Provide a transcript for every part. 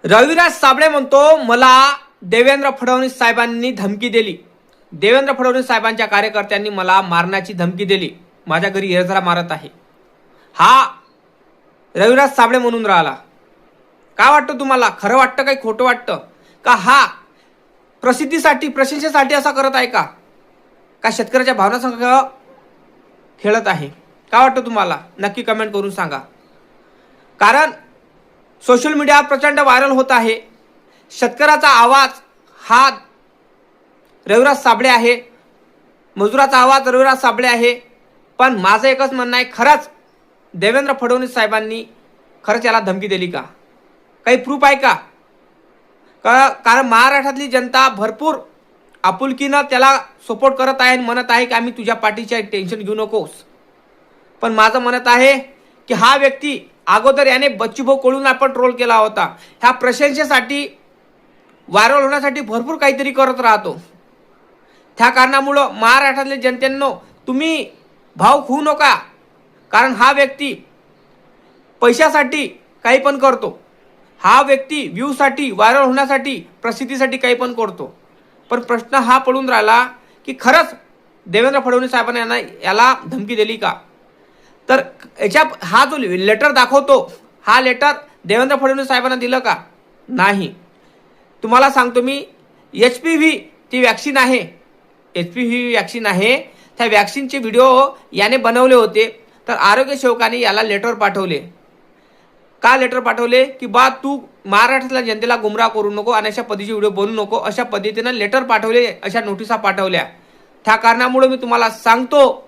रविराज साबळे म्हणतो मला देवेंद्र फडणवीस साहेबांनी धमकी दिली. देवेंद्र फडणवीस साहेबांच्या कार्यकर्त्यांनी मला मारण्याची धमकी दिली. माझ्या घरी एरझरा मारत आहे. हा रविराज साबळे म्हणून राहिला. काय वाटतं तुम्हाला? खरं वाटतं काही खोटं वाटतं? का हा प्रसिद्धीसाठी प्रशंसेसाठी असा करत आहे का शेतकऱ्याच्या भावनासंग खेळत आहे? काय वाटतं तुम्हाला? नक्की कमेंट करून सांगा. कारण सोशल मीडियावर प्रचंड व्हायरल होत आहे. शेतकऱ्याचा आवाज हा रविराज साबळे आहे, मजुराचा आवाज रविराज साबळे आहे. पण माझं एकच म्हणणं आहे, खरंच देवेंद्र फडणवीस साहेबांनी खरंच याला धमकी दिली का? काही प्रूफ आहे का? कारण महाराष्ट्रातली जनता भरपूर आपुलकीनं त्याला सपोर्ट करत आहे आणि म्हणत आहे की आम्ही तुझ्या पाठीची टेन्शन घेऊ नकोस. पण माझं म्हणत आहे की हा व्यक्ती अगोदर याने बच्चूभाऊ कडून आपण ट्रोल केला होता. ह्या प्रशंसेसाठी व्हायरल होण्यासाठी भरपूर काहीतरी करत राहतो. त्या कारणामुळं महाराष्ट्रातल्या जनतेनं तुम्ही भाव खाऊ नका. कारण हा व्यक्ती पैशासाठी काही पण करतो. हा व्यक्ती व्ह्यूसाठी, व्हायरल होण्यासाठी, प्रसिद्धीसाठी काही पण करतो. पण प्रश्न हा पडून राहिला की खरंच देवेंद्र फडणवीस साहेबांनी याला धमकी दिली का? तर याच्या हा जो लेटर दाखवतो, हा लेटर देवेंद्र फडणवीस साहेबांना दिलं का? नाही. तुम्हाला सांगतो मी, HPV ती वॅक्सिन आहे, HPV वॅक्सिन आहे. त्या वॅक्सिनचे व्हिडिओ याने बनवले होते. तर आरोग्य सेवकांनी याला लेटर पाठवले. का लेटर पाठवले? की बा तू महाराष्ट्रातल्या जनतेला गुमराह करू नको आणि अशा पद्धतीचे व्हिडिओ बनवू नको, अशा पद्धतीनं लेटर पाठवले, अशा नोटिसा पाठवल्या. त्या कारणामुळे मी तुम्हाला सांगतो,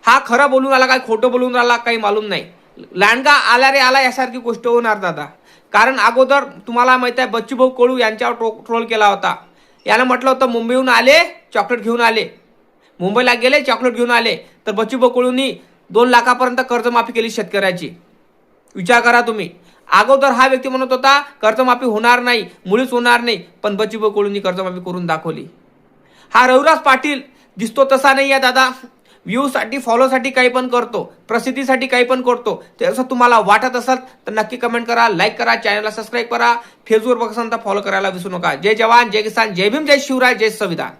हा खरं बोलून आला काय खोटं बोलून राहिला काही मालूम नाही. लांडगा आला रे आला यासारखी गोष्ट होणार दादा. कारण अगोदर तुम्हाला माहित आहे बच्चूभाऊ कडू यांच्यावर ट्रोल केला होता. यानं म्हटलं होतं मुंबईहून आले चॉकलेट घेऊन आले, मुंबईला गेले चॉकलेट घेऊन आले. तर बच्चूभाऊ कडूंनी 2 लाखापर्यंत कर्जमाफी केली शेतकऱ्याची. विचार करा तुम्ही. अगोदर हा व्यक्ती म्हणत होता कर्जमाफी होणार नाही, मुळीच होणार नाही. पण बच्चूभाऊ कडूंनी कर्जमाफी करून दाखवली. हा रविराज पाटील दिसतो तसा नाही आहे दादा. व्ह्यूसाठी, फॉलोसाठी काही पण करतो, प्रसिद्धीसाठी काही पण करतो. ते असं तुम्हाला वाटत असेल तर नक्की कमेंट करा, लाईक करा, चॅनलला सबस्क्राईब करा. फेसबुकवर बघत असाल तर फॉलो करायला विसरू नका. जय जवान, जय किसान, जय भीम, जय शिवराय, जय संविधान.